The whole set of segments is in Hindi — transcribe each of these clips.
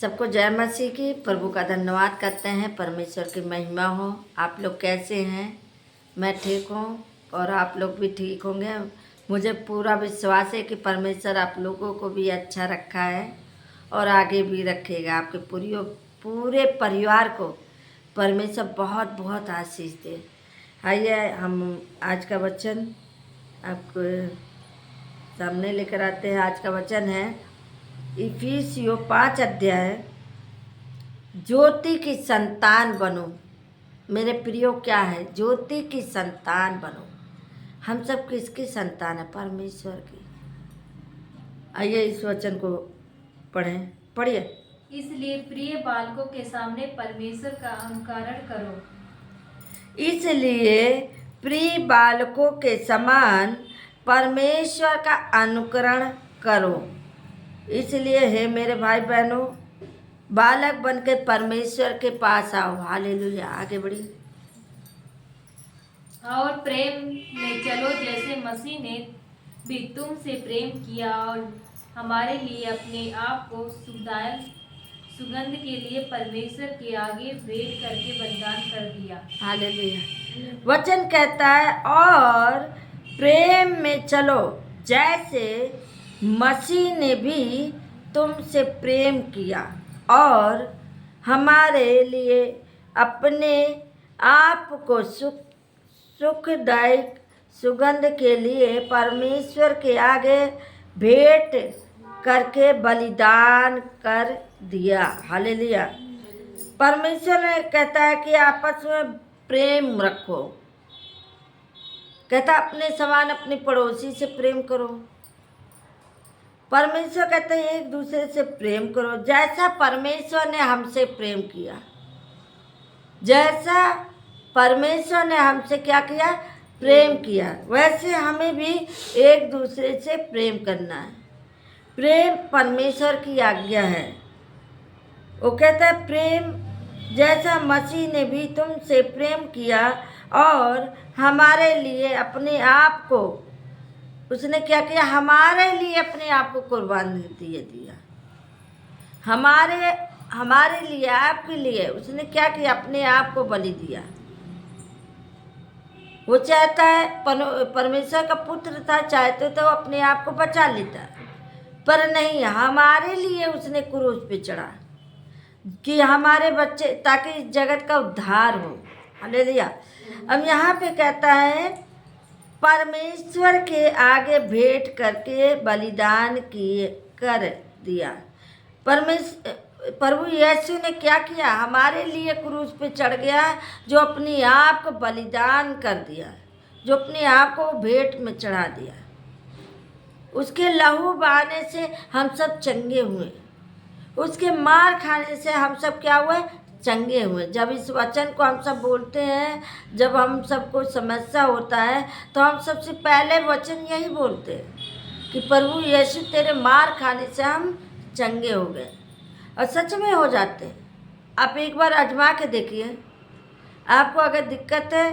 सबको जय मसीह की। प्रभु का धन्यवाद करते हैं। परमेश्वर की महिमा हो। आप लोग कैसे हैं? मैं ठीक हूँ और आप लोग भी ठीक होंगे। मुझे पूरा विश्वास है कि परमेश्वर आप लोगों को भी अच्छा रखा है और आगे भी रखेगा। आपके पूरे परिवार को परमेश्वर बहुत बहुत आशीष दे। आइए हम आज का वचन आपको सामने लेकर आते हैं। आज का वचन है इफिसियों 5 अध्याय। ज्योति की संतान बनो। मेरे प्रियो, क्या है? ज्योति की संतान बनो। हम सब किसकी संतान है? परमेश्वर की। आइए इस वचन को पढ़िए। इसलिए प्रिय बालकों के सामने परमेश्वर का अनुकरण करो। इसलिए प्रिय बालकों के समान परमेश्वर का अनुकरण करो। इसलिए हे मेरे भाई बहनों, बालक बन के परमेश्वर के पास आओ। हालेलुया। आगे बढ़ी। और प्रेम में चलो जैसे मसीह ने भी तुमसे प्रेम किया और हमारे लिए अपने आप को सुगंध के लिए परमेश्वर के आगे भेंट करके बलिदान कर दिया। हालेलुया। वचन कहता है और प्रेम में चलो जैसे मसीह ने भी तुमसे प्रेम किया और हमारे लिए अपने आप को सुखदायक सुगंध के लिए परमेश्वर के आगे भेंट करके बलिदान कर दिया। हालेलुया। परमेश्वर ने कहता है कि आपस में प्रेम रखो। कहता अपने समान अपने पड़ोसी से प्रेम करो। परमेश्वर कहते हैं एक दूसरे से प्रेम करो जैसा परमेश्वर ने हमसे प्रेम किया। जैसा परमेश्वर ने हमसे क्या किया? प्रेम किया। वैसे हमें भी एक दूसरे से प्रेम करना है। प्रेम परमेश्वर की आज्ञा है। वो कहता है प्रेम जैसा मसीह ने भी तुमसे प्रेम किया और हमारे लिए अपने आप को, उसने क्या किया? हमारे लिए अपने आप को कुर्बान दिया। हमारे लिए, आपके लिए उसने क्या किया? अपने आप को बलि दिया। वो चाहता है, परमेश्वर का पुत्र था, चाहते तो अपने आप को बचा लेता, पर नहीं, हमारे लिए उसने क्रूस पे चढ़ा कि हमारे बच्चे, ताकि जगत का उद्धार हो। हालेलुया। अब यहाँ पे कहता है परमेश्वर के आगे भेंट करके बलिदान कर दिया। प्रभु यीशु ने क्या किया? हमारे लिए क्रूस पे चढ़ गया, जो अपने आप को बलिदान कर दिया, जो अपने आप को भेंट में चढ़ा दिया। उसके लहू बहाने से हम सब चंगे हुए। उसके मार खाने से हम सब क्या हुए? चंगे हुए। जब इस वचन को हम सब बोलते हैं, जब हम सबको समस्या होता है, तो हम सबसे पहले वचन यही बोलते हैं कि प्रभु यीशु तेरे मार खाने से हम चंगे हो गए। और सच में हो जाते हैं। आप एक बार आजमा के देखिए। आपको अगर दिक्कत है,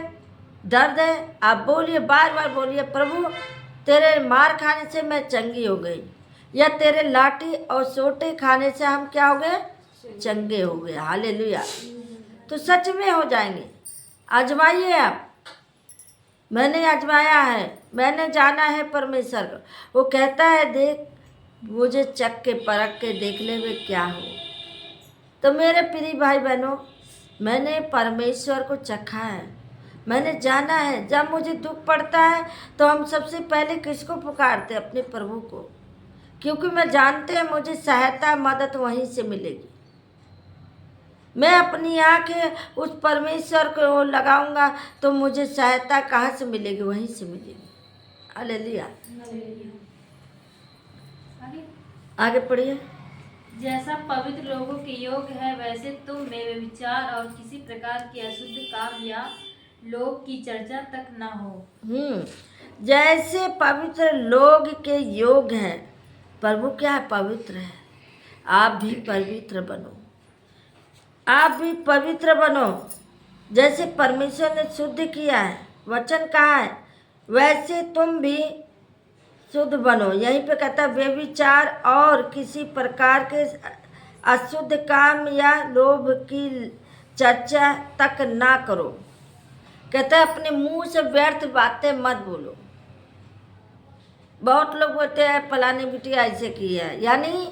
दर्द है, आप बोलिए, बार बार बोलिए, प्रभु तेरे मार खाने से मैं चंगी हो गई, या तेरे लाठी और सोटे खाने से हम क्या हो गए? चंगे हो गए। हालेलुया। तो सच में हो जाएंगे। आजमाइए आप। मैंने आजमाया है, मैंने जाना है परमेश्वर को। वो कहता है देख, मुझे चख के परख के देख ले वे क्या हो। तो मेरे प्रिय भाई बहनों, मैंने परमेश्वर को चखा है, मैंने जाना है। जब मुझे दुख पड़ता है तो हम सबसे पहले किसको पुकारते? अपने प्रभु को, क्योंकि मैं जानते हैं मुझे सहायता मदद वहीं से मिलेगी। मैं अपनी आंखें उस परमेश्वर को लगाऊंगा तो मुझे सहायता कहाँ से मिलेगी? वहीं से मिलेगी। हालेलुया। आगे पढ़िए। जैसा पवित्र लोगों के योग है, वैसे तुम में विचार और किसी प्रकार की अशुद्ध काम या लोग की चर्चा तक न हो। जैसे पवित्र लोग के योग हैं। प्रभु क्या है? पवित्र है। आप भी पवित्र बनो। आप भी पवित्र बनो जैसे परमेश्वर ने शुद्ध किया है। वचन कहा है वैसे तुम भी शुद्ध बनो। यहीं पे कहता है व्यभिचार और किसी प्रकार के अशुद्ध काम या लोभ की चर्चा तक ना करो। कहता है अपने मुंह से व्यर्थ बातें मत बोलो। बहुत लोग बोलते हैं फलानी बिटिया ऐसे की है, यानी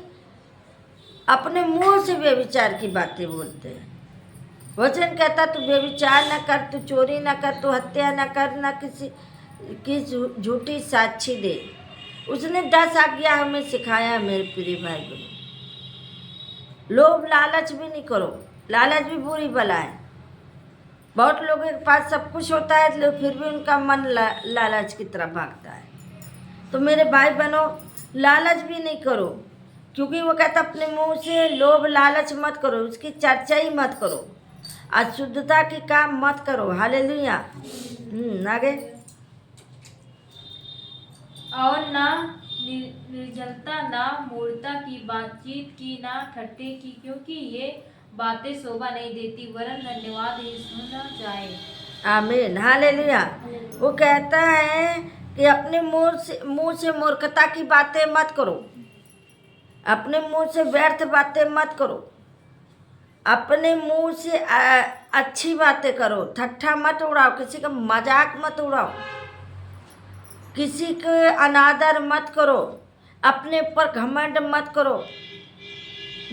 अपने मुंह से व्यभिचार की बातें बोलते हैं। वचन कहता तू व्यभिचार न कर, तू चोरी न कर, तू हत्या न कर, न किसी की झूठी साक्षी दे। उसने 10 आज्ञा हमें सिखाया है मेरे प्रिय भाई बहनों। लोभ लालच भी नहीं करो, लालच भी बुरी बला है। बहुत लोगों के पास सब कुछ होता है फिर भी उनका मन लालच की तरफ भागता है। तो मेरे भाई बहनों, लालच भी नहीं करो, क्योंकि वो कहता अपने मुंह से लोभ लालच मत करो, उसकी चर्चा ही मत करो, अशुद्धता की काम मत करो। हालेलुया। आगे। और ना निर्जलता, ना मूर्खता की बातचीत की, ना ठट्ठे की, क्योंकि ये बातें शोभा नहीं देती, वरन धन्यवाद ही सुना जाए। आमीन। हालेलुया। वो कहता है कि अपने मुंह से मूर्खता की बातें मत करो, अपने मुंह से व्यर्थ बातें मत करो, अपने मुंह से अच्छी बातें करो। ठट्ठा मत उड़ाओ, किसी का मजाक मत उड़ाओ, किसी के अनादर मत करो, अपने ऊपर घमंड मत करो।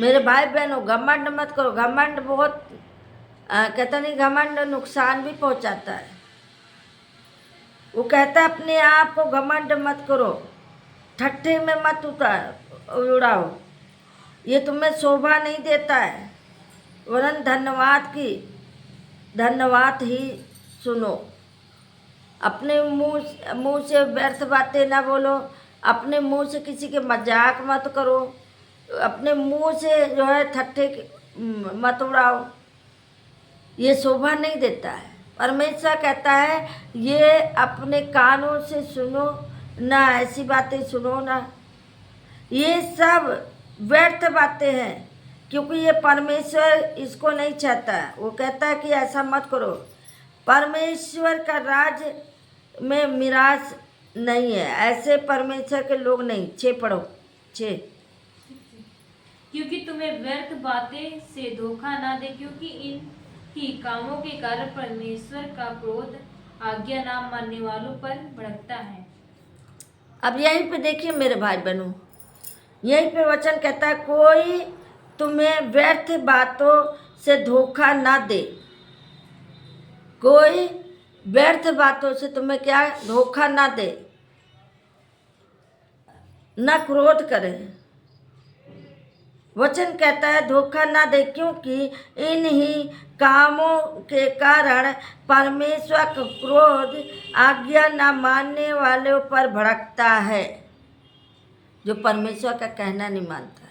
मेरे भाई बहनों, घमंड मत करो। घमंड बहुत कहता नहीं, घमंड नुकसान भी पहुंचाता है। वो कहता है अपने आप को घमंड मत करो, ठट्ठे में मत उड़ाओ, ये तुम्हें शोभा नहीं देता है, वरन धन्यवाद ही सुनो। अपने मुंह से व्यर्थ बातें ना बोलो, अपने मुंह से किसी के मजाक मत करो, अपने मुंह से जो है ठट्ठे मत उड़ाओ, ये शोभा नहीं देता है। परमेश्वर कहता है ये अपने कानों से सुनो ना, ऐसी बातें सुनो ना, ये सब व्यर्थ बातें हैं, क्योंकि ये परमेश्वर इसको नहीं चाहता। वो कहता है कि ऐसा मत करो। परमेश्वर का राज में मिरास नहीं है, ऐसे परमेश्वर के लोग नहीं। 6 पढ़ो 6। क्योंकि तुम्हें व्यर्थ बातें से धोखा ना दे, क्योंकि इन ही कामों के कारण परमेश्वर का क्रोध आज्ञा ना मानने वालों पर भड़कता है। अब यहीं पे देखिए मेरे भाई बहनों, यहीं पे वचन कहता है कोई तुम्हें व्यर्थ बातों से धोखा ना दे। कोई व्यर्थ बातों से तुम्हें क्या धोखा ना दे, न क्रोध करे। वचन कहता है धोखा ना दे, क्योंकि इन ही कामों के कारण परमेश्वर का क्रोध आज्ञा ना मानने वालों पर भड़कता है। जो परमेश्वर का कहना नहीं मानता,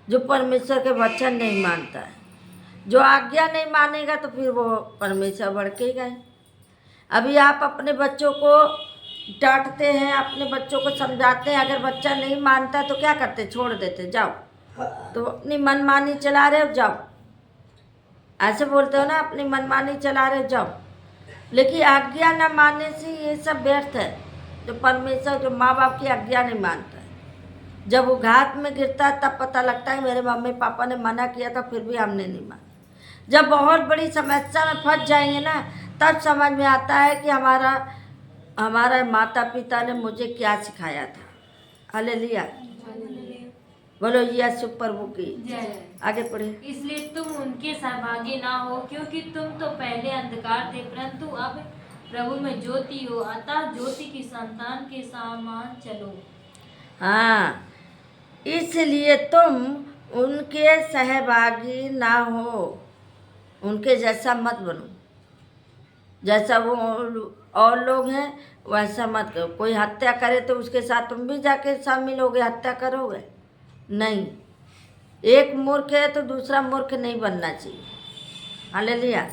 जो परमेश्वर के वचन नहीं मानता है, जो आज्ञा नहीं मानेगा, तो फिर वो परमेश्वर भड़केगा ही। अभी आप अपने बच्चों को डांटते हैं, अपने बच्चों को समझाते हैं, अगर बच्चा नहीं मानता तो क्या करते? छोड़ देते, जाओ, तो अपनी मनमानी चला रहे हो, जाओ, ऐसे बोलते हो ना, अपनी मनमानी चला रहे हो, जाओ। लेकिन आज्ञा न मानने से ये सब व्यर्थ है। जो परमेश्वर, जो माँ बाप की आज्ञा नहीं मानता है, जब वो घात में गिरता है तब पता लगता है मेरे मम्मी पापा ने मना किया था फिर भी हमने नहीं माना। जब बहुत बड़ी समस्या में फंस जाएंगे ना, तब समझ में आता है कि हमारा माता पिता ने मुझे क्या सिखाया था। हालेलुया। बोलो यीशु प्रभु की आगे पढ़े। इसलिए तुम उनके सहभागी ना हो, क्योंकि तुम तो पहले अंधकार थे, परंतु अब प्रभु में ज्योति हो, अतः ज्योति की संतान के समान चलो। हाँ, इसलिए तुम उनके सहभागी ना हो, उनके जैसा मत बनो। जैसा वो और लोग हैं वैसा मत करो। कोई हत्या करे तो उसके साथ तुम भी जाके शामिल होगे, हत्या करोगे? नहीं। एक मूर्ख है तो दूसरा मूर्ख नहीं बनना चाहिए। हालेलुया।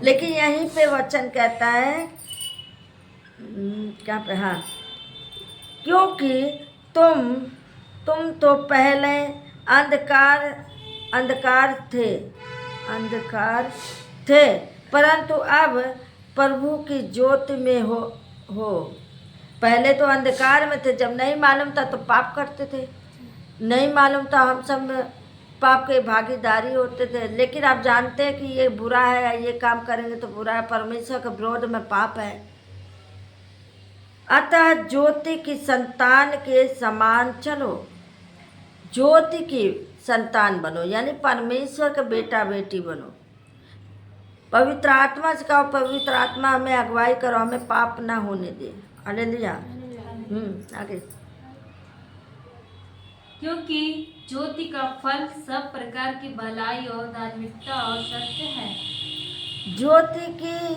लेकिन यहीं पे वचन कहता है क्या पे, हाँ, क्योंकि तुम तो पहले अंधकार थे, परंतु अब प्रभु की ज्योति में हो। पहले तो अंधकार में थे, जब नहीं मालूम था तो पाप करते थे, नहीं मालूम था हम सब पाप के भागीदारी होते थे। लेकिन आप जानते हैं कि ये बुरा है, ये काम करेंगे तो बुरा है, परमेश्वर के विरोध में पाप है। अतः ज्योति की संतान के समान चलो, ज्योति की संतान बनो, यानी परमेश्वर का बेटा बेटी बनो। पवित्र आत्मा से कहो, पवित्र आत्मा हमें अगुवाई करो, हमें पाप ना होने दे। हालेलुया। आगे। क्योंकि ज्योति का फल सब प्रकार की भलाई और धार्मिकता और सत्य है। ज्योति की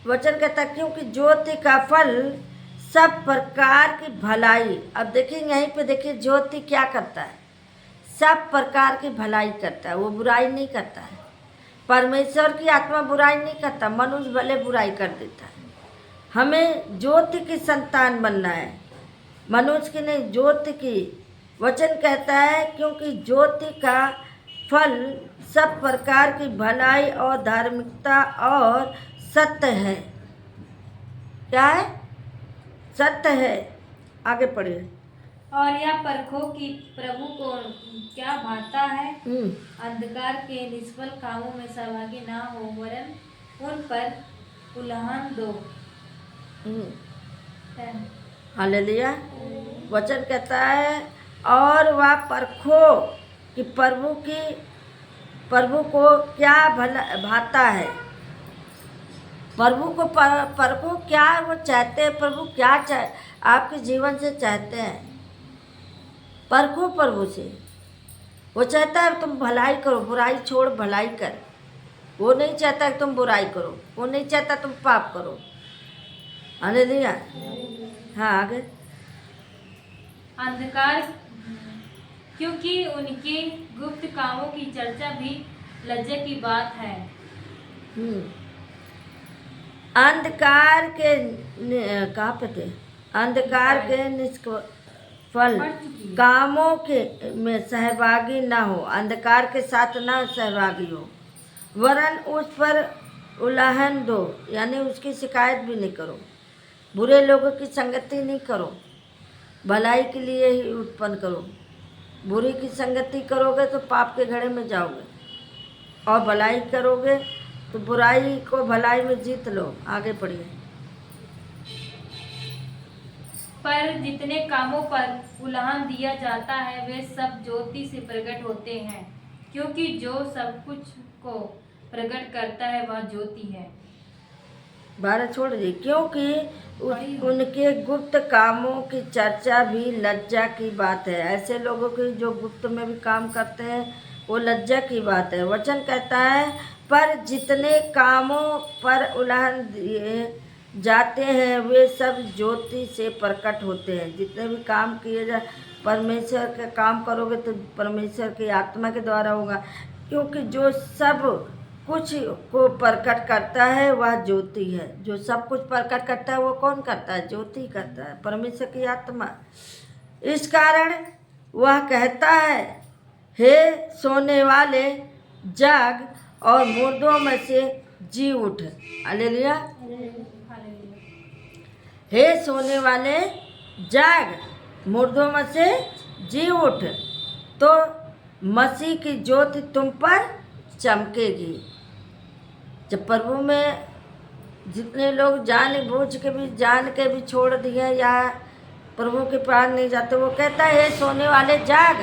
वचन कहता है, क्योंकि ज्योति का फल सब प्रकार की भलाई। अब देखिए यहीं पे देखिए ज्योति क्या करता है, सब प्रकार की भलाई करता है, वो बुराई नहीं करता है। परमेश्वर की आत्मा बुराई नहीं करता, मनुष्य भले बुराई कर देता है। हमें ज्योति की संतान बनना है, मनुष्य की नहीं, ज्योति की। वचन कहता है क्योंकि ज्योति का फल सब प्रकार की भलाई और धार्मिकता और सत्य है। क्या है? सत्य है। आगे पढ़िए। और यह परखो कि प्रभु को क्या भाता है। अंधकार के निष्फल कामों में सहभागी ना हो, वरन उन पर उल्हान दो। हालेलुया। वचन कहता है और वह परखो कि प्रभु को क्या भला भाता है। प्रभु को परखो, क्या वो चाहते हैं, प्रभु क्या आपके जीवन से चाहते हैं। परखो प्रभु से। वो चाहता है तुम भलाई करो, बुराई छोड़ भलाई कर। वो नहीं चाहता कि तुम बुराई करो, वो नहीं चाहता तुम पाप करो। हालेलुया। हाँ आगे। अंधकार, क्योंकि उनके गुप्त कामों की चर्चा भी लज्जा की बात है। अंधकार के कहाँ पे थे? अंधकार के निष्फल कामों के में सहभागी ना हो, अंधकार के साथ ना सहभागी हो, वरन उस पर उल्हान दो, यानी उसकी शिकायत भी नहीं करो। बुरे लोगों की संगति नहीं करो, भलाई के लिए ही उत्पन्न करो। बुरी की संगति करोगे तो पाप के घड़े में जाओगे, और भलाई करोगे तो बुराई को भलाई में जीत लो। आगे पढ़िए। पर जितने कामों पर उल्हान दिया जाता है वे सब ज्योति से प्रकट होते हैं, क्योंकि जो सब कुछ को प्रकट करता है वह ज्योति है। 12 छोड़ दीजिए। क्योंकि उनके गुप्त कामों की चर्चा भी लज्जा की बात है। ऐसे लोगों की जो गुप्त में भी काम करते हैं वो लज्जा की बात है। वचन कहता है पर जितने कामों पर उल्हान दिए जाते हैं वे सब ज्योति से प्रकट होते हैं। जितने भी काम किए जा, परमेश्वर का काम करोगे तो परमेश्वर की आत्मा के द्वारा होगा। क्योंकि जो सब कुछ को प्रकट करता है वह ज्योति है। जो सब कुछ प्रकट करता है वो कौन करता है? ज्योति करता है, परमेश्वर की आत्मा। इस कारण वह कहता है, हे सोने वाले जाग और मुर्दों में से जी उठ। हालेलुया। हे सोने वाले जाग, मुर्दों में से जी उठ, तो मसीह की ज्योति तुम पर चमकेगी। जब प्रभु में जितने लोग जान के भी छोड़ दिए या प्रभु के पास नहीं जाते, वो कहता है हे सोने वाले जाग,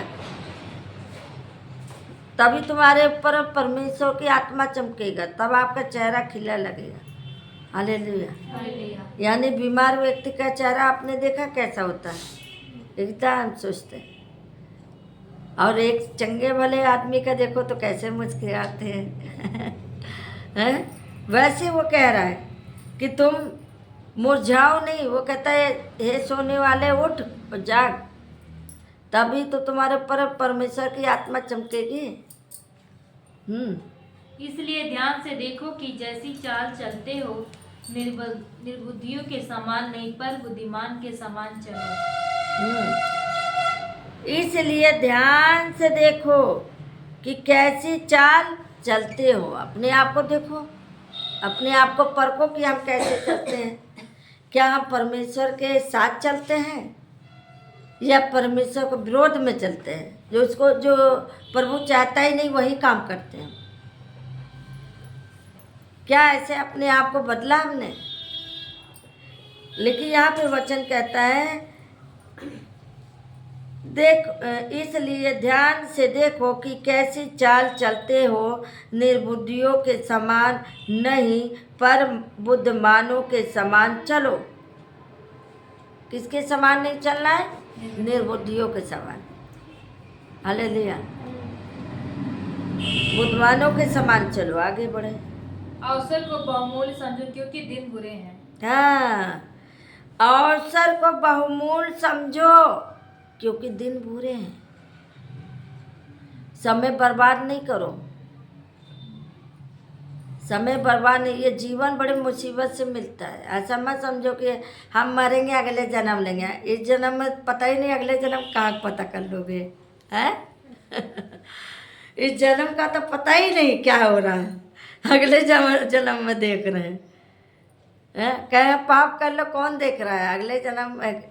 तभी तुम्हारे ऊपर परमेश्वर की आत्मा चमकेगा, तब आपका चेहरा खिला लगेगा। हालेलुया। यानी बीमार व्यक्ति का चेहरा आपने देखा कैसा होता है? एकदम सुस्त है। और एक चंगे भले आदमी का देखो तो कैसे मुस्कुराते हैं। वैसे वो कह रहा है कि तुम मुरझाओ नहीं। वो कहता है हे सोने वाले उठ और जाग, तभी तो तुम्हारे ऊपर परमेश्वर की आत्मा चमकेगी। इसलिए ध्यान से देखो कि जैसी चाल चलते हो निर्बुद्धियों के समान नहीं पर बुद्धिमान के समान चलो। इसलिए ध्यान से देखो कि कैसी चाल चलते हो। अपने आप को देखो, अपने आप को परखो कि हम कैसे चलते हैं। क्या हम परमेश्वर के साथ चलते हैं? या परमेश्वर के विरोध में चलते हैं, जो प्रभु चाहता ही नहीं वही काम करते हैं। क्या ऐसे अपने आप को बदला हमने? लेकिन यहाँ पे वचन कहता है, देख इसलिए ध्यान से देखो कि कैसी चाल चलते हो, निर्बुद्धियों के समान नहीं पर बुद्धिमानों के समान चलो। किसके समान नहीं चलना है? निर्बुद्धियों के समान। हालेलुया। बुद्धिमानों के समान चलो, आगे बढ़े। अवसर को बहुमूल्य समझो क्योंकि दिन बुरे हैं। हाँ, अवसर को बहुमूल्य समझो क्योंकि दिन बुरे हैं। समय बर्बाद नहीं करो, समय बर्बाद नहीं। ये जीवन बड़ी मुसीबत से मिलता है। ऐसा मत समझो कि हम मरेंगे अगले जन्म लेंगे। इस जन्म में पता ही नहीं, अगले जन्म कहाँ पता कर लोगे हैं? इस जन्म का तो पता ही नहीं क्या हो रहा है, अगले जन्म में देख रहे हैं। कहे पाप कर लो, कौन देख रहा है? अगले जन्म में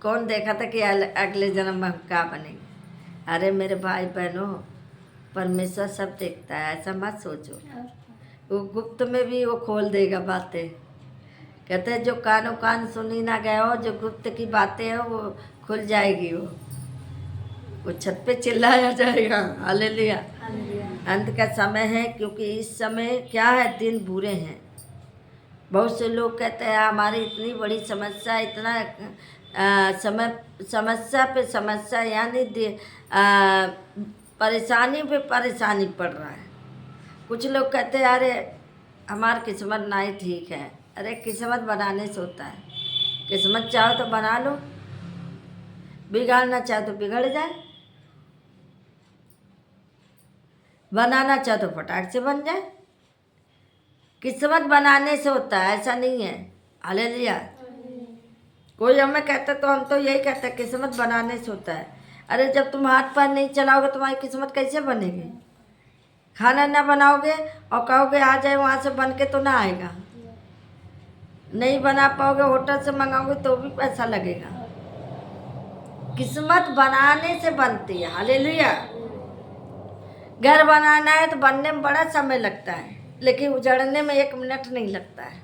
कौन देखा था कि अगले जन्म में हम क्या बनेंगे? अरे मेरे भाई बहनों, परमेश्वर सब देखता है, ऐसा मत सोचो। वो गुप्त में भी वो खोल देगा बातें। कहते हैं जो कानों कान सुनी ना गए हो, जो गुप्त की बातें हैं वो खुल जाएगी। वो छत पे चिल्लाया जाएगा। हालेलुया। अंत का समय है, क्योंकि इस समय क्या है? दिन बुरे हैं। बहुत से लोग कहते हैं हमारी इतनी बड़ी समस्या, इतना समस्या पे समस्या, यानी परेशानी पे परेशानी पड़ रहा है। कुछ लोग कहते हैं अरे हमारी किस्मत ना ही ठीक है। अरे किस्मत बनाने से होता है। किस्मत चाहो तो बना लो, बिगाड़ना चाहो तो बिगड़ जाए, बनाना चाहो तो फटाक से बन जाए। किस्मत बनाने से होता है, ऐसा नहीं है। हालेलुया। कोई हमें कहता तो हम तो यही कहते हैं किस्मत बनाने से होता है। अरे जब तुम हाथ पैर नहीं चलाओगे तुम्हारी किस्मत कैसे बनेगी? खाना ना बनाओगे और कहोगे आ जाए वहाँ से, बन के तो ना आएगा। नहीं बना पाओगे, होटल से मंगाओगे तो भी पैसा लगेगा। किस्मत बनाने से बनती है। हालेलुया। घर बनाना है तो बनने में बड़ा समय लगता है, लेकिन उजड़ने में 1 मिनट नहीं लगता है।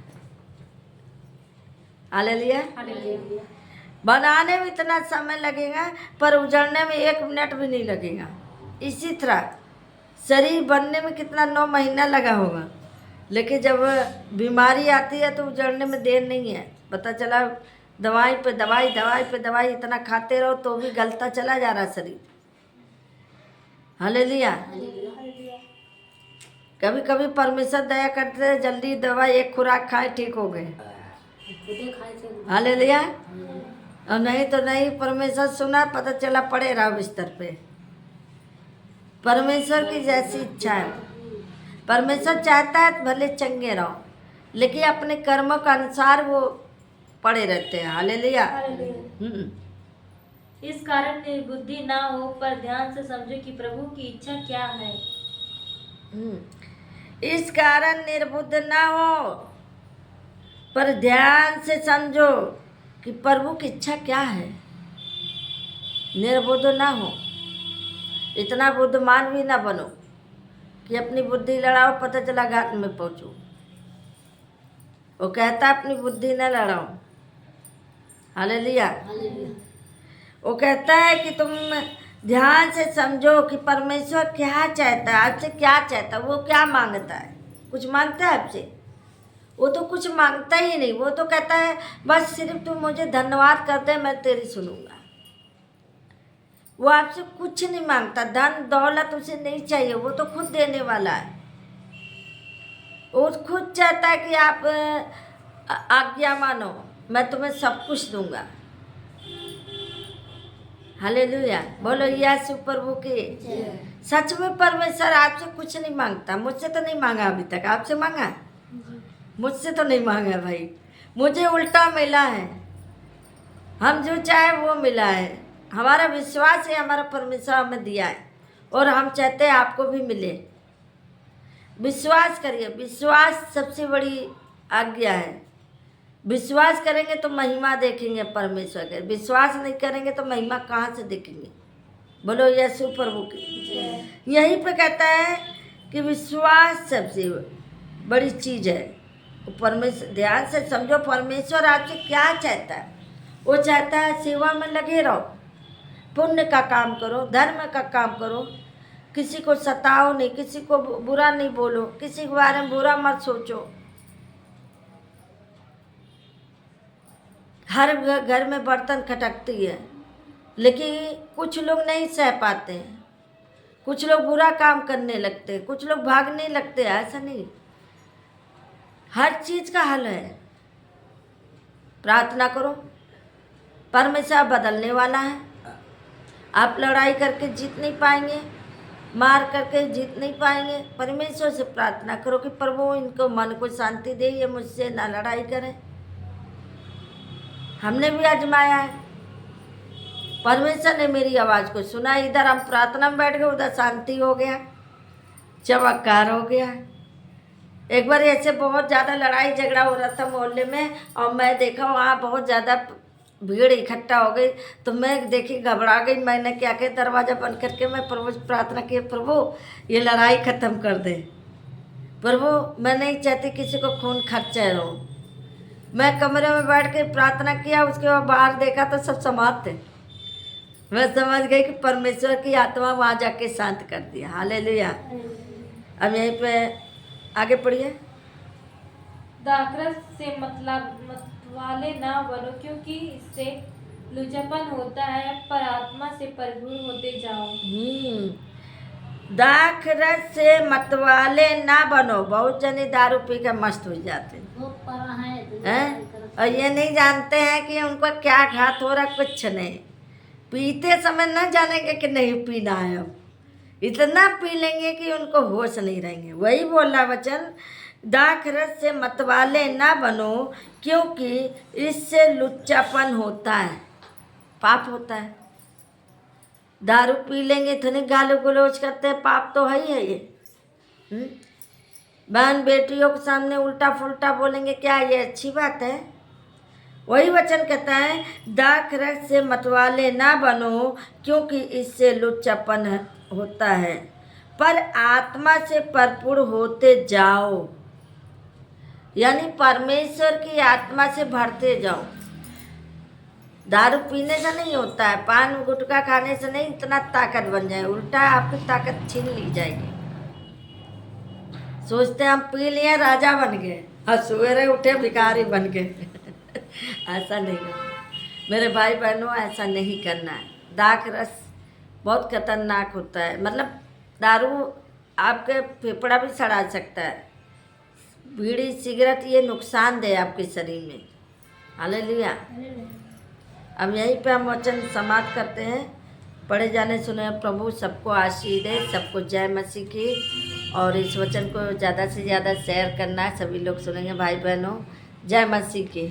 हालेलुया। बनाने में इतना समय लगेगा पर उजड़ने में 1 मिनट भी नहीं लगेगा। इसी तरह शरीर बनने में कितना 9 महीना लगा होगा, लेकिन जब बीमारी आती है तो उजड़ने में देर नहीं है। पता चला दवाई पे दवाई, दवाई पे दवाई इतना खाते रहो तो भी गलता चला जा रहा शरीर। हालेलुया। कभी कभी परमेश्वर दया करते हैं, जल्दी दवाई 1 खुराक खाए ठीक हो गए। हालेलुया। और नहीं तो नहीं, परमेश्वर सुना, पता चला पड़े रहा बिस्तर पे। परमेश्वर की जैसी इच्छा है। परमेश्वर चाहता है भले चंगे रहो, लेकिन अपने कर्मों के अनुसार वो पड़े रहते हैं। हालेलुया। इस कारण निर्बुद्धि ना हो पर ध्यान से समझो कि प्रभु की इच्छा क्या है। इस कारण निर्बुद्ध ना हो पर ध्यान से समझो कि प्रभु की इच्छा क्या है। निर्बुद्ध ना हो, इतना बुद्धिमान भी ना बनो कि अपनी बुद्धि लड़ाओ, पता चला घाट में पहुंचो। वो कहता अपनी बुद्धि न लड़ाओ। हालेलुया। वो कहता है कि तुम ध्यान से समझो कि परमेश्वर क्या चाहता है, आपसे क्या चाहता है, वो क्या मांगता है। कुछ मांगता है आपसे? वो तो कुछ मांगता ही नहीं। वो तो कहता है बस सिर्फ तुम मुझे धन्यवाद कर दे, मैं तेरी सुनूंगा। वो आपसे कुछ नहीं मांगता, धन दौलत उसे नहीं चाहिए, वो तो खुद देने वाला है। वो खुद चाहता है कि आप आज्ञा मानो, मैं तुम्हें सब कुछ दूंगा। हालेलुया। बोलो यीशु प्रभु की। सच में परमेश्वर आपसे कुछ नहीं मांगता। मुझसे तो नहीं मांगा अभी तक। आपसे मांगा? मुझसे तो नहीं मांगा भाई। मुझे उल्टा मिला है। हम जो चाहे वो मिला है। हमारा विश्वास है, हमारा परमेश्वर हमें दिया है और हम चाहते हैं आपको भी मिले। विश्वास करिए। विश्वास सबसे बड़ी आज्ञा है। विश्वास करेंगे तो महिमा देखेंगे परमेश्वर के, विश्वास नहीं करेंगे तो महिमा कहाँ से देखेंगे। बोलो यीशु प्रभु की। यहीं पे कहता है कि विश्वास सबसे बड़ी चीज़ है। परमेश्वर, ध्यान से समझो, परमेश्वर आपसे क्या चाहता है। वो चाहता है सेवा में लगे रहो, पुण्य का काम करो, धर्म का काम करो, किसी को सताओ नहीं, किसी को बुरा नहीं बोलो, किसी के बारे में बुरा मत सोचो। हर घर में बर्तन खटकती है, लेकिन कुछ लोग नहीं सह पाते हैं, कुछ लोग बुरा काम करने लगते हैं, कुछ लोग भागने लगते हैं। ऐसा नहीं, हर चीज़ का हल है। प्रार्थना करो, परमेश्वर बदलने वाला है। आप लड़ाई करके जीत नहीं पाएंगे, मार करके जीत नहीं पाएंगे। परमेश्वर से प्रार्थना करो कि प्रभु इनको मन को शांति दे, ये मुझसे ना लड़ाई करें। हमने भी आजमाया है, परमेश्वर ने मेरी आवाज़ को सुना। इधर हम प्रार्थना में बैठ गए, उधर शांति हो गया, चमत्कार हो गया। एक बार ऐसे बहुत ज़्यादा लड़ाई झगड़ा हो रहा था मोहल्ले में, और मैं देखा वहाँ बहुत ज़्यादा भीड़ इकट्ठा हो गई, तो मैं देखी घबरा गई। मैंने क्या किया, दरवाज़ा बंद करके मैं प्रभु से प्रार्थना की, प्रभु ये लड़ाई ख़त्म कर दे। प्रभु मैं नहीं चाहती किसी को खून खर्चा हो। मैं कमरे में बैठ के प्रार्थना किया, उसके बाद बाहर देखा तो सब समाप्त थे। मैं समझ गई कि परमेश्वर की आत्मा वहाँ जाके शांत कर दिया। हालेलुया। अब यहीं पे आगे पढ़िए। दाखरस से मतवाले ना बनो, क्योंकि इससे लुचापन होता है, पर आत्मा से भरपूर होते जाओ। दाखरस से मतवाले ना बनो। बहुत जने दारू पी कर मस्त हो जाते हैं, और ये नहीं जानते हैं कि उनको क्या घात हो रहा, कुछ नहीं। पीते समय न जानेंगे कि नहीं पीना है, अब इतना पी लेंगे कि उनको होश नहीं रहेंगे। वही बोला वचन, दाखरस से मतवाले ना बनो, क्योंकि इससे लुच्चापन होता है, पाप होता है। दारू पी लेंगे तो नहीं गाली गलौज करते हैं, पाप तो है ही है ये। बहन बेटियों के सामने उल्टा फुल्टा बोलेंगे, क्या ये अच्छी बात है? वही वचन कहता है, दाखरस से मतवाले ना बनो, क्योंकि इससे लुच्चापन होता है, पर आत्मा से भरपूर होते जाओ। यानी परमेश्वर की आत्मा से भरते जाओ। दारू पीने से नहीं होता है, पान गुटखा खाने से नहीं इतना ताकत बन जाए, उल्टा आपकी ताकत छीन ली जाएगी। सोचते हम पी लिए राजा बन गए, और सवेरे उठे भिखारी बन गए। ऐसा नहीं करना मेरे भाई बहनों, ऐसा नहीं करना है। दाखरस बहुत खतरनाक होता है, मतलब दारू आपके फेफड़ा भी सड़ा सकता है। बीड़ी सिगरेट ये नुकसानदेह आपके शरीर में। हालेलुया। अब यहीं पे हम वचन समाप्त करते हैं। पढ़े जाने सुने प्रभु सबको आशीष दे, सबको जय मसीह की। और इस वचन को ज़्यादा से ज़्यादा शेयर करना है, सभी लोग सुनेंगे भाई बहनों। जय मसीह की।